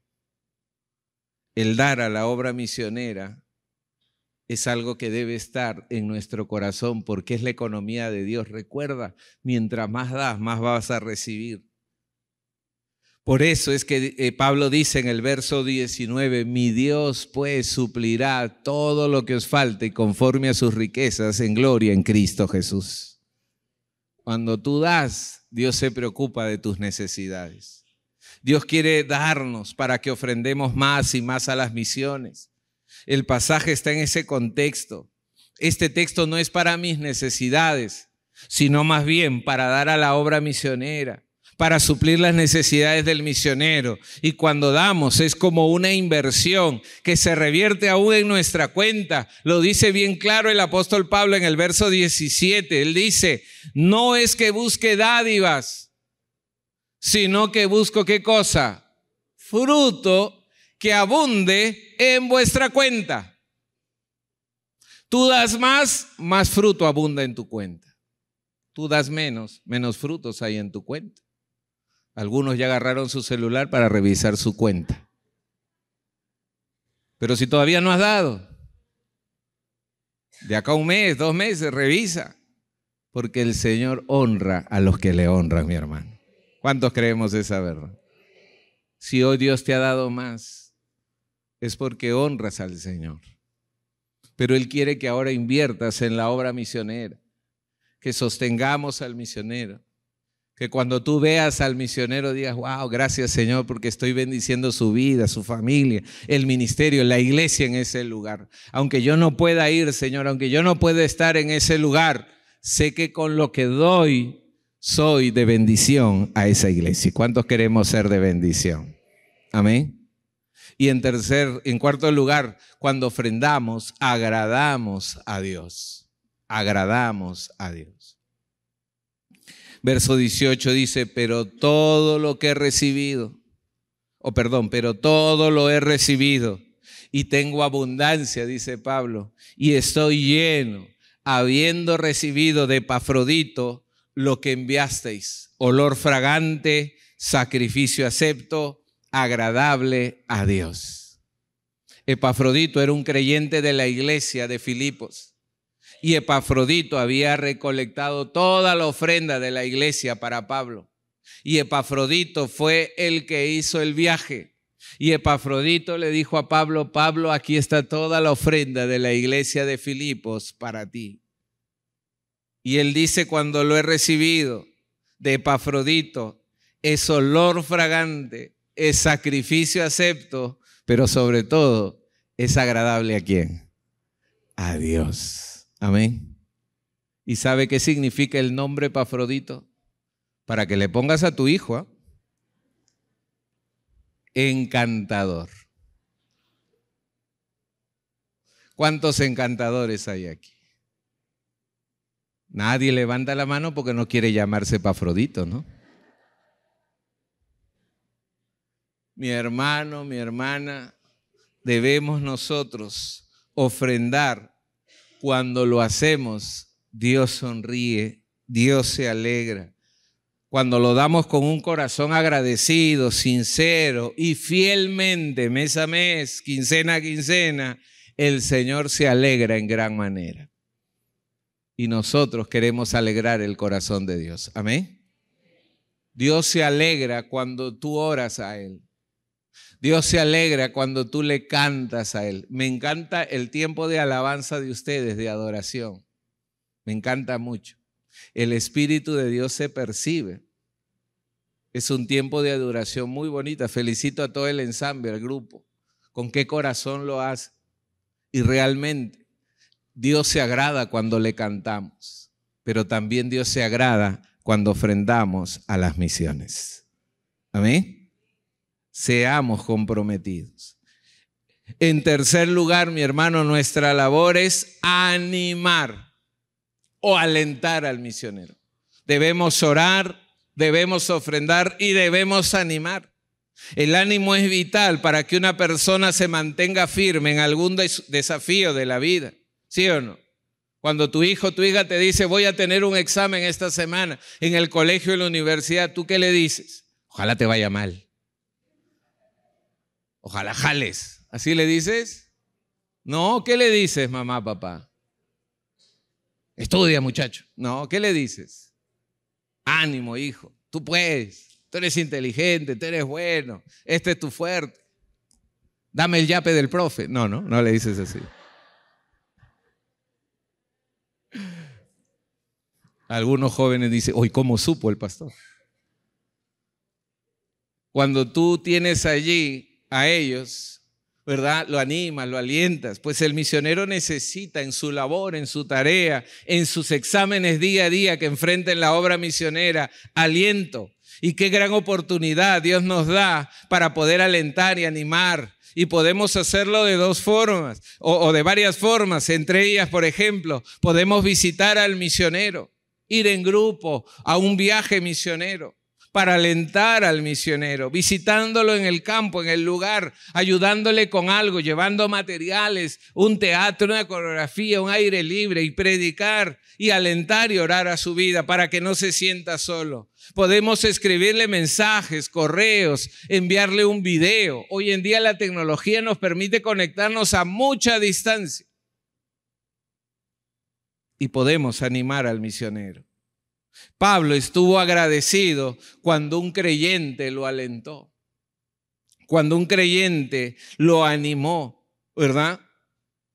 El dar a la obra misionera es algo que debe estar en nuestro corazón porque es la economía de Dios. Recuerda, mientras más das, más vas a recibir. Por eso es que Pablo dice en el verso 19, mi Dios pues suplirá todo lo que os falte conforme a sus riquezas en gloria en Cristo Jesús. Cuando tú das, Dios se preocupa de tus necesidades. Dios quiere darnos para que ofrendemos más y más a las misiones. El pasaje está en ese contexto. Este texto no es para mis necesidades, sino más bien para dar a la obra misionera, para suplir las necesidades del misionero. Y cuando damos es como una inversión que se revierte aún en nuestra cuenta. Lo dice bien claro el apóstol Pablo en el verso 17. Él dice, no es que busque dádivas, sino que busco ¿qué cosa? Fruto que abunde en vuestra cuenta. Tú das más, más fruto abunda en tu cuenta. Tú das menos, menos frutos hay en tu cuenta. Algunos ya agarraron su celular para revisar su cuenta. Pero si todavía no has dado, de acá a un mes, 2 meses, revisa. Porque el Señor honra a los que le honran, mi hermano. ¿Cuántos creemos esa verdad? Si hoy Dios te ha dado más, es porque honras al Señor. Pero Él quiere que ahora inviertas en la obra misionera, que sostengamos al misionero, que cuando tú veas al misionero digas, wow, gracias Señor porque estoy bendiciendo su vida, su familia, el ministerio, la iglesia en ese lugar. Aunque yo no pueda ir, Señor, aunque yo no pueda estar en ese lugar, sé que con lo que doy soy de bendición a esa iglesia. ¿Cuántos queremos ser de bendición? Amén. Y en cuarto lugar, cuando ofrendamos, agradamos a Dios. Agradamos a Dios. Verso 18 dice, pero todo lo he recibido y tengo abundancia, dice Pablo, y estoy lleno, habiendo recibido de Epafrodito lo que enviasteis, olor fragante, sacrificio acepto, agradable a Dios. Epafrodito era un creyente de la iglesia de Filipos y Epafrodito había recolectado toda la ofrenda de la iglesia para Pablo y Epafrodito fue el que hizo el viaje y Epafrodito le dijo a Pablo, Pablo, aquí está toda la ofrenda de la iglesia de Filipos para ti. Y él dice, cuando lo he recibido de Epafrodito, es olor fragante, es sacrificio acepto, pero sobre todo es agradable ¿a quién? A Dios. Amén. ¿Y sabe qué significa el nombre Epafrodito? Para que le pongas a tu hijo, ¿eh? Encantador. ¿Cuántos encantadores hay aquí? Nadie levanta la mano porque no quiere llamarse Epafrodito, ¿no? Mi hermano, mi hermana, debemos nosotros ofrendar. Cuando lo hacemos, Dios sonríe, Dios se alegra. Cuando lo damos con un corazón agradecido, sincero y fielmente, mes a mes, quincena a quincena, el Señor se alegra en gran manera. Y nosotros queremos alegrar el corazón de Dios. Amén. Dios se alegra cuando tú oras a Él. Dios se alegra cuando tú le cantas a Él. Me encanta el tiempo de alabanza de ustedes, de adoración. Me encanta mucho. El Espíritu de Dios se percibe. Es un tiempo de adoración muy bonita. Felicito a todo el ensamble, al grupo. Con qué corazón lo hace. Y realmente Dios se agrada cuando le cantamos. Pero también Dios se agrada cuando ofrendamos a las misiones. Amén. Seamos comprometidos. En tercer lugar, mi hermano, nuestra labor es animar o alentar al misionero. Debemos orar, debemos ofrendar y debemos animar. El ánimo es vital para que una persona se mantenga firme en algún desafío de la vida. ¿Sí o no? Cuando tu hijo o tu hija te dice, voy a tener un examen esta semana en el colegio o en la universidad, ¿tú qué le dices? Ojalá te vaya mal. Ojalá jales. ¿Así le dices? No, ¿qué le dices, mamá, papá? Estudia, muchacho. No, ¿qué le dices? Ánimo, hijo, tú puedes, tú eres inteligente, tú eres bueno, este es tu fuerte. Dame el yape del profe. No le dices así. Algunos jóvenes dicen, hoy, ¿cómo supo el pastor? Cuando tú tienes allí a ellos, ¿verdad? Lo animas, lo alientas, pues el misionero necesita en su labor, en su tarea, en sus exámenes día a día que enfrenten la obra misionera, aliento. Y qué gran oportunidad Dios nos da para poder alentar y animar. Y podemos hacerlo de dos formas o de varias formas. Entre ellas, por ejemplo, podemos visitar al misionero, ir en grupo a un viaje misionero para alentar al misionero, visitándolo en el campo, en el lugar, ayudándole con algo, llevando materiales, un teatro, una coreografía, un aire libre y predicar y alentar y orar a su vida para que no se sienta solo. Podemos escribirle mensajes, correos, enviarle un video. Hoy en día la tecnología nos permite conectarnos a mucha distancia y podemos animar al misionero. Pablo estuvo agradecido cuando un creyente lo alentó, cuando un creyente lo animó, ¿verdad?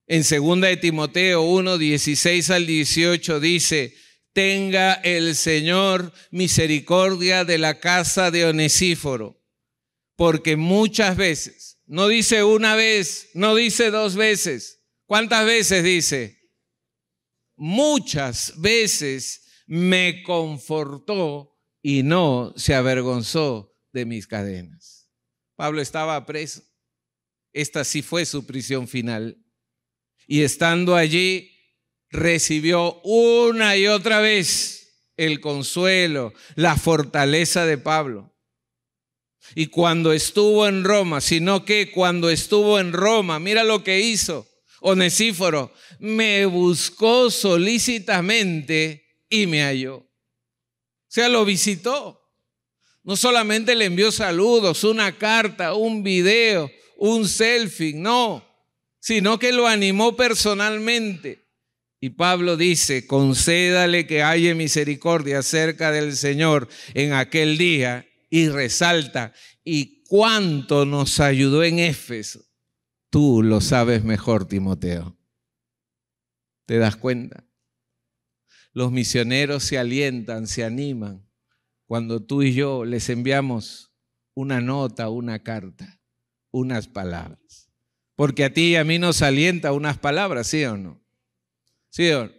En 2 de Timoteo 1, 16 al 18 dice, tenga el Señor misericordia de la casa de Onesíforo, porque muchas veces, no dice una vez, no dice dos veces, ¿cuántas veces dice? Muchas veces me confortó y no se avergonzó de mis cadenas. Pablo estaba preso. Esta sí fue su prisión final. Y estando allí, recibió una y otra vez el consuelo, la fortaleza de Pablo. Y cuando estuvo en Roma, sino que cuando estuvo en Roma, mira lo que hizo Onesíforo, me buscó solícitamente y me halló. O sea, lo visitó. No solamente le envió saludos, una carta, un video, un selfie, no, sino que lo animó personalmente. Y Pablo dice, concédale que haya misericordia acerca del Señor en aquel día, y resalta, y cuánto nos ayudó en Éfeso. Tú lo sabes mejor, Timoteo. ¿Te das cuenta? Los misioneros se alientan, se animan cuando tú y yo les enviamos una nota, una carta, unas palabras. Porque a ti y a mí nos alienta unas palabras, ¿sí o no? ¿Sí o no?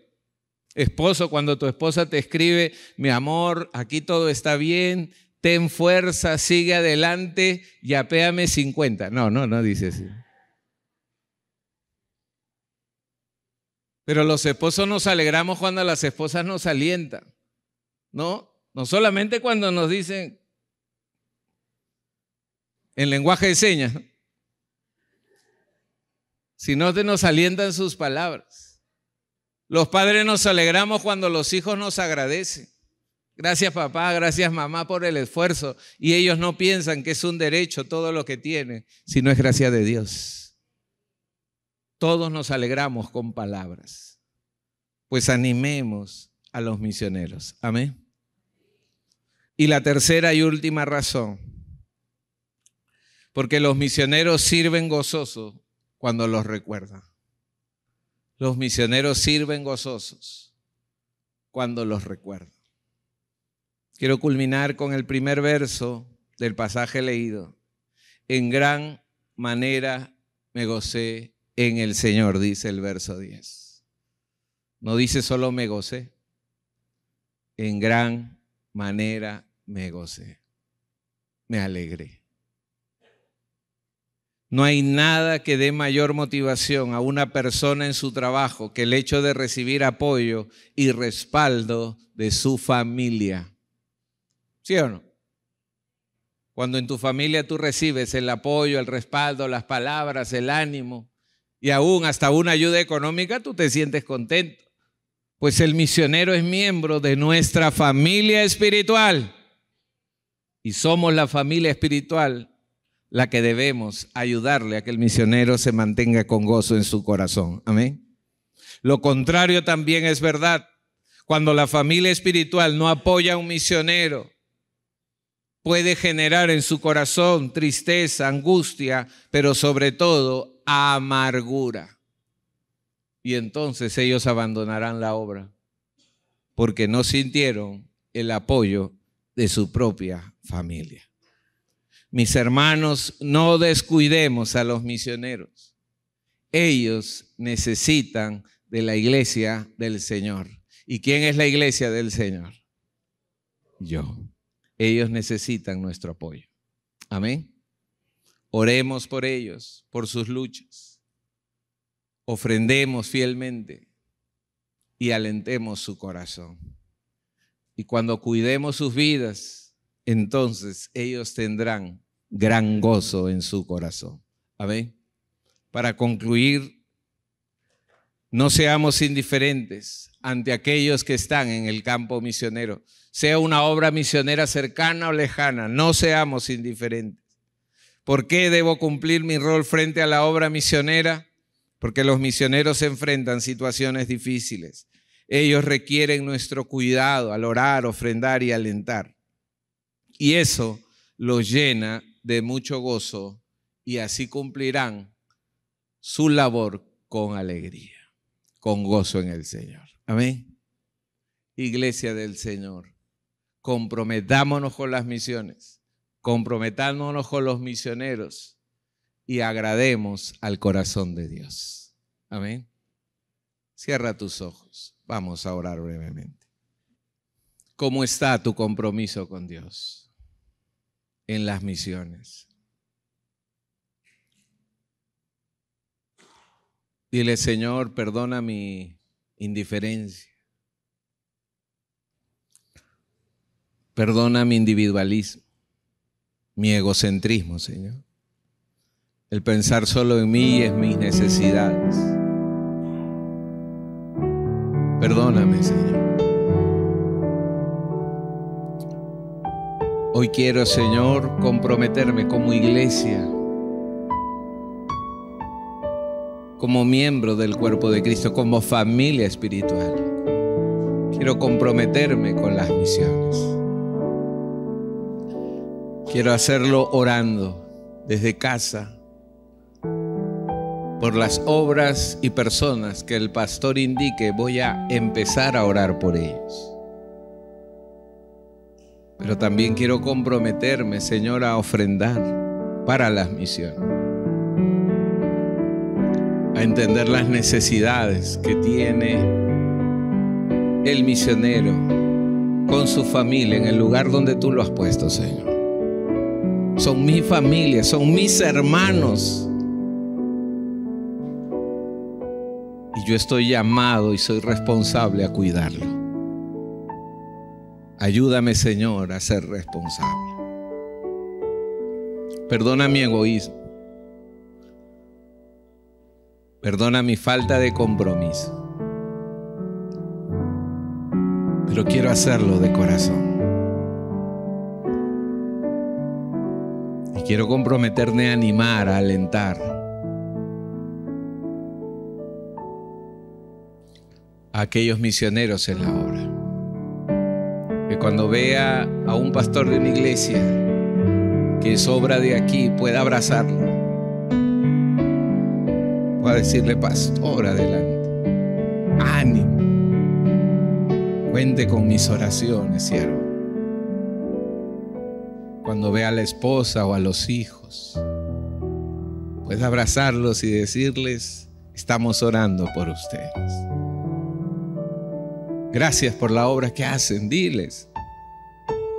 Esposo, cuando tu esposa te escribe, mi amor, aquí todo está bien, ten fuerza, sigue adelante, yapéame 50. No dice así. Pero los esposos nos alegramos cuando las esposas nos alientan, ¿no? No solamente cuando nos dicen en lenguaje de señas, ¿no? Sino que nos alientan sus palabras. Los padres nos alegramos cuando los hijos nos agradecen. Gracias papá, gracias mamá por el esfuerzo. Y ellos no piensan que es un derecho todo lo que tienen, sino es gracia de Dios. Todos nos alegramos con palabras. Pues animemos a los misioneros. Amén. Y la tercera y última razón, porque los misioneros sirven gozosos cuando los recuerdan. Los misioneros sirven gozosos cuando los recuerdan. Quiero culminar con el primer verso del pasaje leído. En gran manera me gocé en el Señor, dice el verso 10. No dice solo me gocé. En gran manera me gocé. Me alegré. No hay nada que dé mayor motivación a una persona en su trabajo que el hecho de recibir apoyo y respaldo de su familia. ¿Sí o no? Cuando en tu familia tú recibes el apoyo, el respaldo, las palabras, el ánimo y aún hasta una ayuda económica, tú te sientes contento. Pues el misionero es miembro de nuestra familia espiritual y somos la familia espiritual la que debemos ayudarle a que el misionero se mantenga con gozo en su corazón. Amén. Lo contrario también es verdad. Cuando la familia espiritual no apoya a un misionero, puede generar en su corazón tristeza, angustia, pero sobre todo amargura. Y entonces ellos abandonarán la obra porque no sintieron el apoyo de su propia familia. Mis hermanos, no descuidemos a los misioneros. Ellos necesitan de la iglesia del Señor. ¿Y quién es la iglesia del Señor? Yo. Ellos necesitan nuestro apoyo. Amén. Oremos por ellos, por sus luchas. Ofrendemos fielmente y alentemos su corazón. Y cuando cuidemos sus vidas, entonces ellos tendrán gran gozo en su corazón. Amén. Para concluir, no seamos indiferentes ante aquellos que están en el campo misionero. Sea una obra misionera cercana o lejana, no seamos indiferentes. ¿Por qué debo cumplir mi rol frente a la obra misionera? Porque los misioneros se enfrentan a situaciones difíciles. Ellos requieren nuestro cuidado al orar, ofrendar y alentar. Y eso los llena de mucho gozo y así cumplirán su labor con alegría, con gozo en el Señor. Amén. Iglesia del Señor, comprometámonos con las misiones, comprometámonos con los misioneros y agrademos al corazón de Dios. Amén. Cierra tus ojos. Vamos a orar brevemente. ¿Cómo está tu compromiso con Dios en las misiones? Dile, Señor, perdona mi indiferencia. Perdona mi individualismo, mi egocentrismo, Señor. El pensar solo en mí y en mis necesidades. Perdóname, Señor. Hoy quiero, Señor, comprometerme como iglesia, como miembro del cuerpo de Cristo, como familia espiritual. Quiero comprometerme con las misiones. Quiero hacerlo orando desde casa por las obras y personas que el pastor indique. Voy a empezar a orar por ellos. Pero también quiero comprometerme, Señor, a ofrendar para las misiones, a entender las necesidades que tiene el misionero con su familia en el lugar donde tú lo has puesto, Señor. Son mi familia, son mis hermanos. Y yo estoy llamado y soy responsable a cuidarlo. Ayúdame, Señor, a ser responsable. Perdona mi egoísmo. Perdona mi falta de compromiso. Pero quiero hacerlo de corazón. Y quiero comprometerme a animar, a alentar a aquellos misioneros en la obra. Que cuando vea a un pastor de una iglesia que es obra de aquí, pueda abrazarlo. Pueda decirle, pastor, adelante. Ánimo. Cuente con mis oraciones, siervo. Cuando vea a la esposa o a los hijos, pueda abrazarlos y decirles, estamos orando por ustedes. Gracias por la obra que hacen, diles.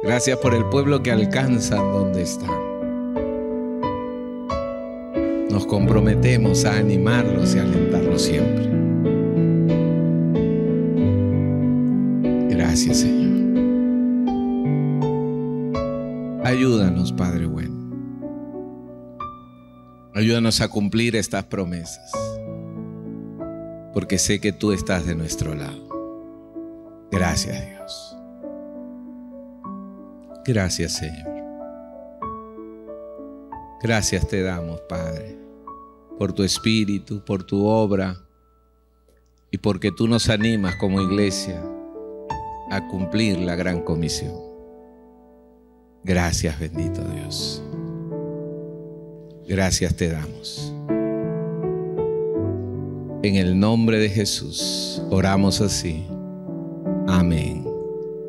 Gracias por el pueblo que alcanzan donde están. Nos comprometemos a animarlos y alentarlos siempre. Gracias, Señor. Ayúdanos, Padre bueno. Ayúdanos a cumplir estas promesas, porque sé que tú estás de nuestro lado. Gracias, Dios. Gracias, Señor. Gracias te damos, Padre, por tu espíritu, por tu obra y porque tú nos animas como iglesia a cumplir la gran comisión. Gracias, bendito Dios. Gracias te damos. En el nombre de Jesús oramos así. Amén.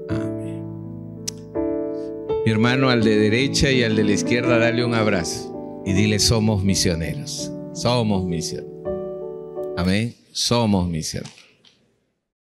Amén. Mi hermano, al de derecha y al de la izquierda, dale un abrazo y dile: somos misioneros. Somos misioneros. Amén. Somos misioneros.